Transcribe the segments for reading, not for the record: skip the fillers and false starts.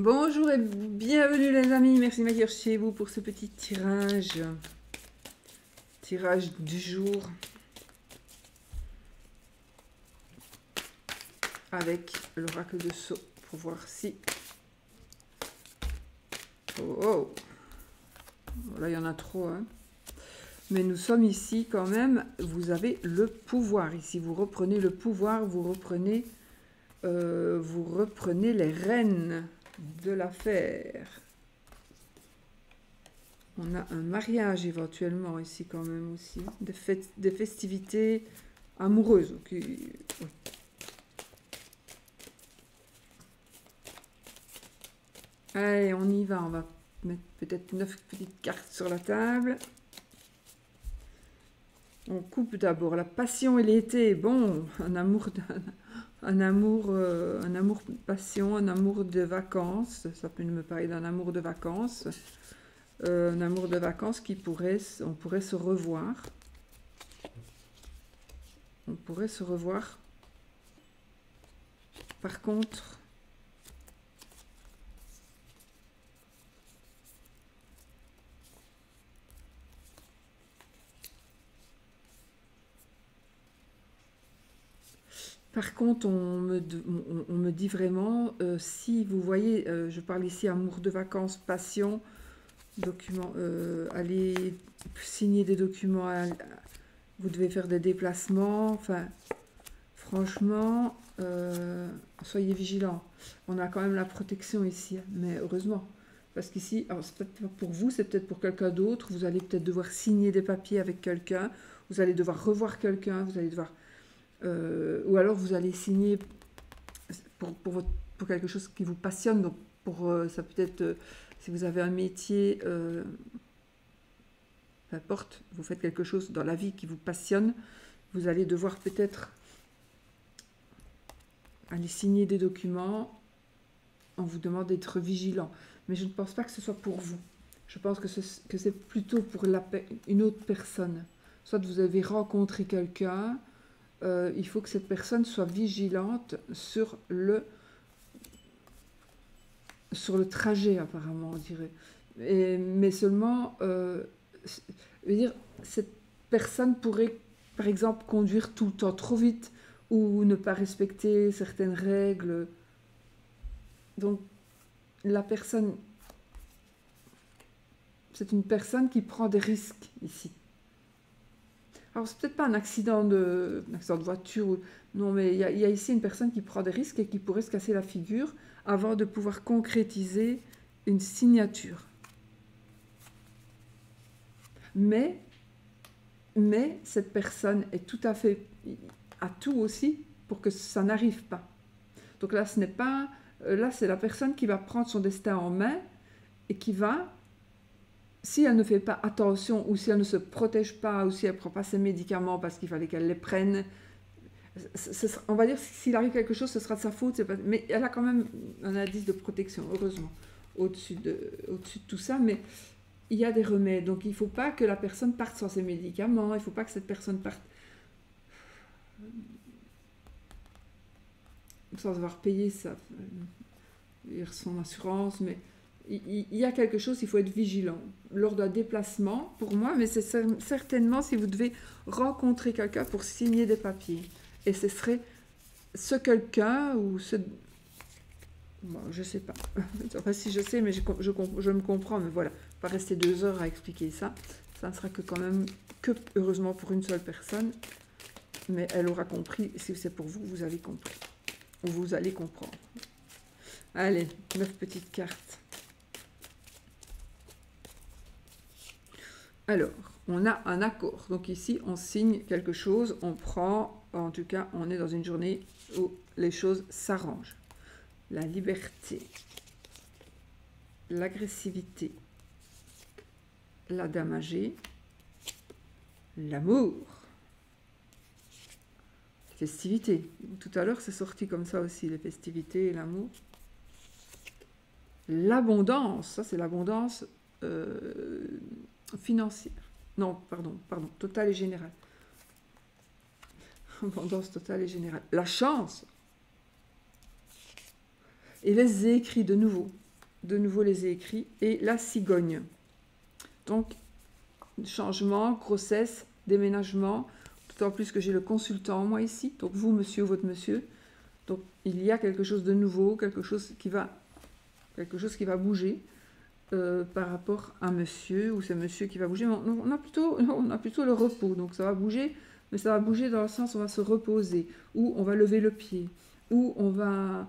Bonjour et bienvenue les amis, merci de m'accueillir chez vous pour ce petit tirage du jour avec l'oracle de Sceaux pour voir si... Oh, là il y en a trop, hein. Mais nous sommes ici quand même, vous avez le pouvoir, ici vous reprenez le pouvoir, vous reprenez les rênes de l'affaire. On a un mariage éventuellement ici quand même aussi. Des festivités amoureuses. Oui. Allez, on y va. On va mettre peut-être 9 petites cartes sur la table. On coupe d'abord la passion et l'été. Bon, un amour passion, un amour de vacances. Ça peut me parler d'un amour de vacances. Un amour de vacances on pourrait se revoir. On pourrait se revoir. Par contre, on me dit vraiment, si vous voyez, je parle ici amour de vacances, passion, documents, allez signer des documents, vous devez faire des déplacements, enfin, franchement, soyez vigilants. On a quand même la protection ici, mais heureusement. Parce qu'ici, c'est peut-être pas pour vous, c'est peut-être pour quelqu'un d'autre, vous allez peut-être devoir signer des papiers avec quelqu'un, vous allez devoir revoir quelqu'un, vous allez devoir... ou alors vous allez signer pour quelque chose qui vous passionne. Donc ça peut être, si vous avez un métier, peu importe, vous faites quelque chose dans la vie qui vous passionne, vous allez devoir peut-être aller signer des documents. On vous demande d'être vigilant. Mais je ne pense pas que ce soit pour vous. Je pense que c'est plutôt pour une autre personne. Soit vous avez rencontré quelqu'un, il faut que cette personne soit vigilante sur le trajet, apparemment, on dirait. Mais seulement, je veux dire, cette personne pourrait, par exemple, conduire tout le temps trop vite ou ne pas respecter certaines règles. Donc, la personne, c'est une personne qui prend des risques ici. Alors, c'est peut-être pas un accident de voiture, non, mais il y a ici une personne qui prend des risques et qui pourrait se casser la figure avant de pouvoir concrétiser une signature. Mais cette personne est tout à fait à tout aussi pour que ça n'arrive pas. Donc là, ce n'est pas... Là, c'est la personne qui va prendre son destin en main et qui va, si elle ne fait pas attention ou si elle ne se protège pas ou si elle ne prend pas ses médicaments parce qu'il fallait qu'elle les prenne, on va dire que s'il arrive quelque chose, ce sera de sa faute. Mais elle a quand même un indice de protection, heureusement, au-dessus de tout ça. Mais il y a des remèdes. Donc il ne faut pas que la personne parte sans ses médicaments. Il ne faut pas que cette personne parte sans avoir payé son assurance. Mais il y a quelque chose, il faut être vigilant. Lors d'un déplacement, pour moi, mais c'est certainement si vous devez rencontrer quelqu'un pour signer des papiers. Et ce serait ce quelqu'un ou ce... Bon, je sais pas. Enfin, si je sais, mais je me comprends, mais voilà. On va rester 2 heures à expliquer ça. Ça ne sera que quand même que, heureusement, pour une seule personne. Mais elle aura compris. Si c'est pour vous, vous avez compris. Ou vous allez comprendre. Allez, 9 petites cartes. Alors, on a un accord. Donc ici, on signe quelque chose, on prend, en tout cas, on est dans une journée où les choses s'arrangent. La liberté, l'agressivité, la dame âgée, l'amour, festivité. Tout à l'heure, c'est sorti comme ça aussi, les festivités et l'amour. L'abondance, ça c'est l'abondance financière. Non, pardon, totale et générale. Abondance totale et générale. La chance. Et les écrits de nouveau. de nouveau les écrits, et la cigogne. Donc, changement, grossesse, déménagement, d'autant plus que j'ai le consultant, moi, ici, donc vous, monsieur ou votre monsieur. Donc, il y a quelque chose de nouveau, quelque chose qui va bouger par rapport à monsieur, ou c'est monsieur qui va bouger. Mais on a plutôt le repos, donc ça va bouger, mais ça va bouger dans le sens où on va se reposer, ou on va lever le pied, ou on va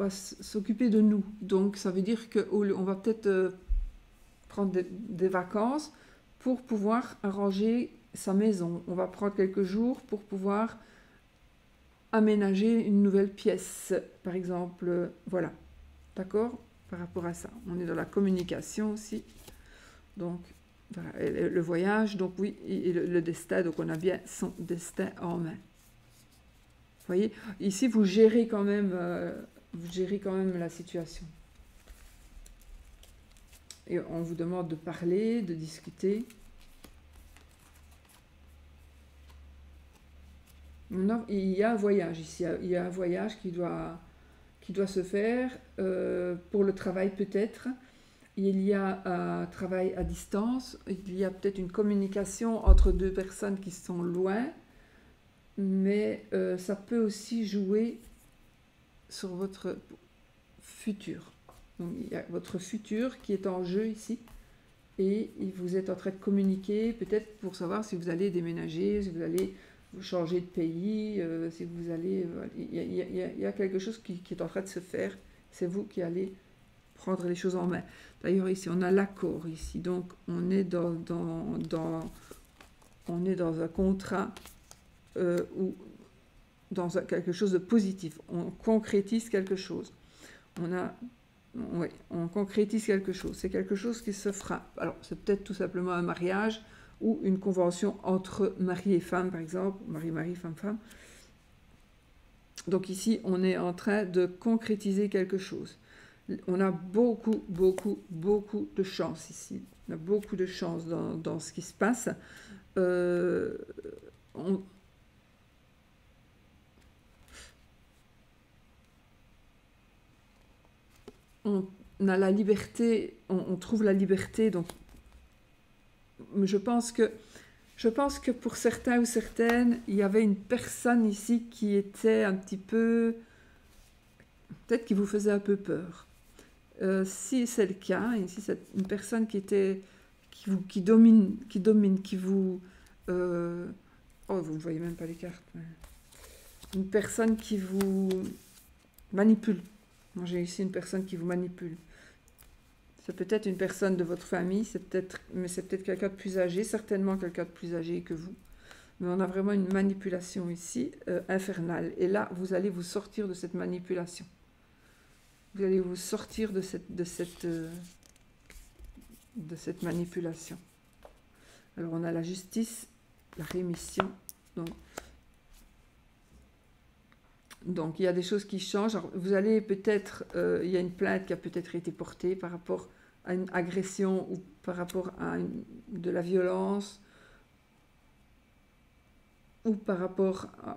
s'occuper de nous. Donc, ça veut dire qu'on va peut-être prendre des vacances pour pouvoir arranger sa maison. On va prendre quelques jours pour pouvoir aménager une nouvelle pièce, par exemple. Voilà. D'accord? Par rapport à ça. On est dans la communication aussi. Donc, voilà. Et le voyage, donc oui, et le destin. Donc, on a bien son destin en main. Vous voyez? Ici, vous gérez quand même la situation. Et on vous demande de parler, de discuter. Maintenant, il y a un voyage ici. Il y a un voyage qui doit se faire pour le travail peut-être. Il y a un travail à distance. Il y a peut-être une communication entre deux personnes qui sont loin. Mais ça peut aussi jouer sur votre futur. Donc, il y a votre futur qui est en jeu ici. Et vous êtes en train de communiquer peut-être pour savoir si vous allez déménager, si vous allez vous changer de pays, si vous allez... Il y a quelque chose qui est en train de se faire. C'est vous qui allez prendre les choses en main. D'ailleurs, ici, on a l'accord ici. Donc, on est dans un contrat ou dans quelque chose de positif. On concrétise quelque chose. On concrétise quelque chose. C'est quelque chose qui se fera. Alors, c'est peut-être tout simplement un mariage ou une convention entre mari et femme, par exemple, mari-mari, femme-femme. Donc ici, on est en train de concrétiser quelque chose. On a beaucoup de chance ici. On a beaucoup de chance dans ce qui se passe. On a la liberté, on trouve la liberté, donc je pense que pour certains ou certaines, il y avait une personne ici qui était un petit peu, peut-être qui vous faisait un peu peur. Si c'est le cas, ici c'est une personne qui domine, qui vous... oh, vous ne voyez même pas les cartes. Une personne qui vous manipule. Moi, j'ai ici une personne qui vous manipule. C'est peut-être une personne de votre famille, mais c'est peut-être quelqu'un de plus âgé, certainement quelqu'un de plus âgé que vous. Mais on a vraiment une manipulation ici, infernale. Et là, vous allez vous sortir de cette manipulation. Vous allez vous sortir de cette manipulation. Alors, on a la justice, la rémission. Donc, il y a des choses qui changent. Alors, vous allez peut-être... il y a une plainte qui a peut-être été portée par rapport à une agression ou par rapport à de la violence ou par rapport à...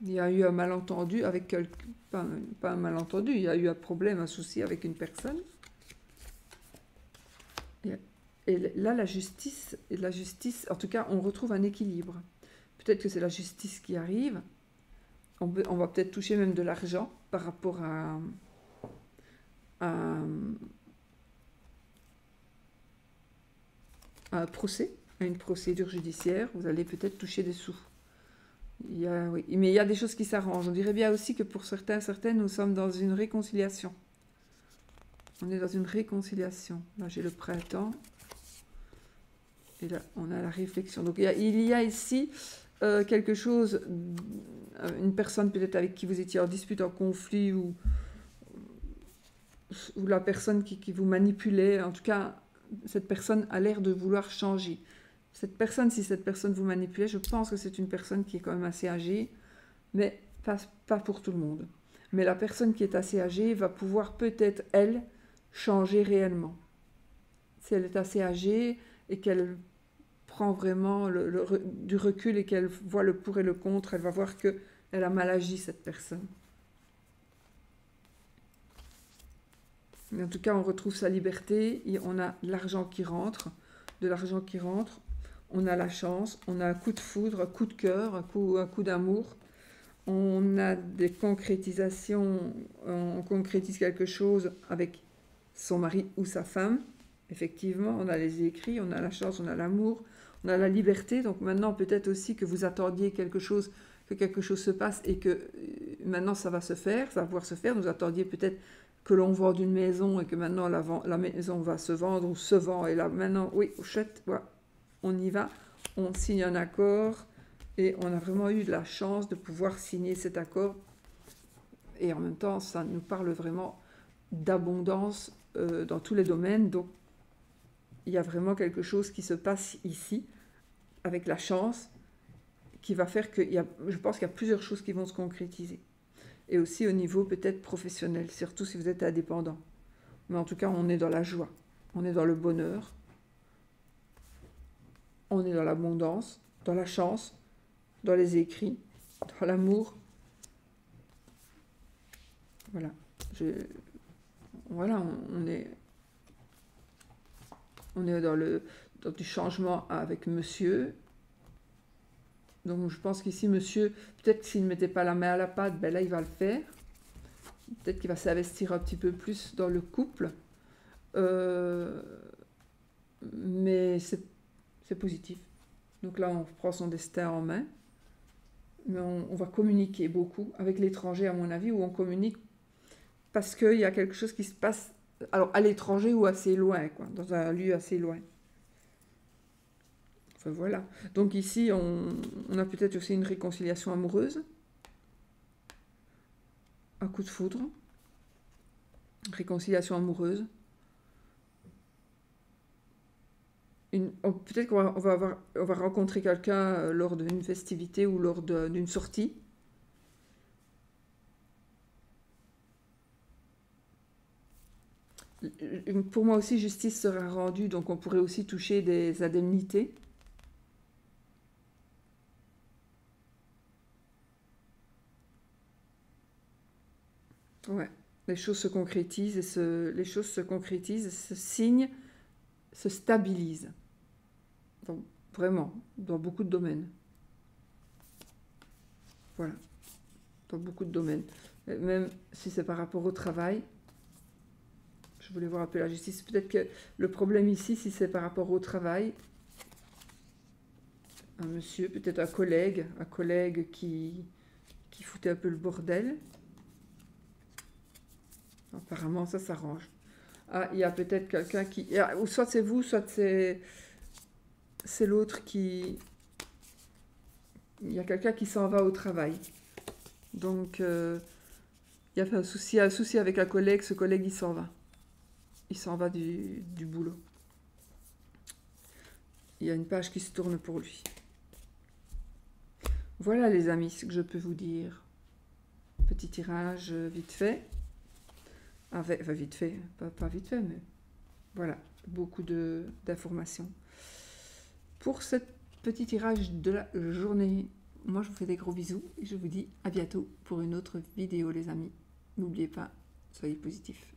Il y a eu un malentendu avec quelqu'un... Pas un malentendu, il y a eu un problème, un souci avec une personne. Et là, la justice, en tout cas, on retrouve un équilibre. Peut-être que c'est la justice qui arrive. On va peut-être toucher même de l'argent par rapport à un procès, à une procédure judiciaire. Vous allez peut-être toucher des sous. Oui. Mais il y a des choses qui s'arrangent. On dirait bien aussi que pour certaines, nous sommes dans une réconciliation. On est dans une réconciliation. Là, j'ai le printemps. Et là, on a la réflexion. Donc, il y a ici... quelque chose, une personne peut-être avec qui vous étiez en dispute, en conflit, ou la personne qui vous manipulait, en tout cas, cette personne a l'air de vouloir changer. Si cette personne vous manipulait, je pense que c'est une personne qui est quand même assez âgée, mais pas pour tout le monde. Mais la personne qui est assez âgée va pouvoir peut-être, elle, changer réellement. Si elle est assez âgée et qu'elle prend vraiment du recul et qu'elle voit le pour et le contre, elle va voir qu'elle a mal agi, cette personne. Mais en tout cas, on retrouve sa liberté, et on a l'argent qui rentre, de l'argent qui rentre, on a la chance, on a un coup de foudre, un coup de cœur, un coup d'amour, on a des concrétisations, on concrétise quelque chose avec son mari ou sa femme, effectivement, on a les écrits, on a la chance, on a l'amour, on a la liberté, donc maintenant peut-être aussi que vous attendiez quelque chose, que quelque chose se passe et que maintenant ça va se faire, ça va pouvoir se faire, vous attendiez peut-être que l'on vende une maison et que maintenant la maison va se vendre ou se vend, et là maintenant, oui, chouette, voilà, on y va, on signe un accord, et on a vraiment eu de la chance de pouvoir signer cet accord, et en même temps, ça nous parle vraiment d'abondance dans tous les domaines, donc il y a vraiment quelque chose qui se passe ici, avec la chance, qui va faire que je pense qu'il y a plusieurs choses qui vont se concrétiser. Et aussi au niveau peut-être professionnel, surtout si vous êtes indépendant. Mais en tout cas, on est dans la joie, on est dans le bonheur, on est dans l'abondance, dans la chance, dans les écrits, dans l'amour. Voilà. Voilà, on est dans du changement avec monsieur. Donc je pense qu'ici, monsieur, peut-être que s'il ne mettait pas la main à la pâte, ben là, il va le faire. Peut-être qu'il va s'investir un petit peu plus dans le couple. Mais c'est positif. Donc là, on prend son destin en main. Mais on va communiquer beaucoup avec l'étranger, à mon avis, où on communique parce qu'il y a quelque chose qui se passe, alors à l'étranger ou assez loin, quoi, dans un lieu assez loin. Enfin voilà. Donc ici, on a peut-être aussi une réconciliation amoureuse, un coup de foudre, réconciliation amoureuse. Peut-être qu'on va rencontrer quelqu'un lors d'une festivité ou lors d'une sortie. Pour moi aussi, justice sera rendue, donc on pourrait aussi toucher des indemnités. Ouais, les choses se concrétisent, les choses se concrétisent, se signent, se stabilisent. Donc, vraiment, dans beaucoup de domaines. Voilà, dans beaucoup de domaines. Même si c'est par rapport au travail, je voulais voir un peu la justice. Peut-être que le problème ici, si c'est par rapport au travail, un monsieur, peut-être un collègue qui foutait un peu le bordel. Apparemment, ça s'arrange. Ah, il y a peut-être quelqu'un qui... Ou soit c'est vous, soit c'est l'autre qui... Il y a quelqu'un qui s'en va au travail. Donc, il y a un souci avec un collègue. Ce collègue, il s'en va. Il s'en va du boulot. Il y a une page qui se tourne pour lui. Voilà les amis, ce que je peux vous dire. Petit tirage vite fait. Enfin, vite fait, pas vite fait, mais voilà, beaucoup d'informations. Pour ce petit tirage de la journée, moi je vous fais des gros bisous et je vous dis à bientôt pour une autre vidéo les amis. N'oubliez pas, soyez positifs.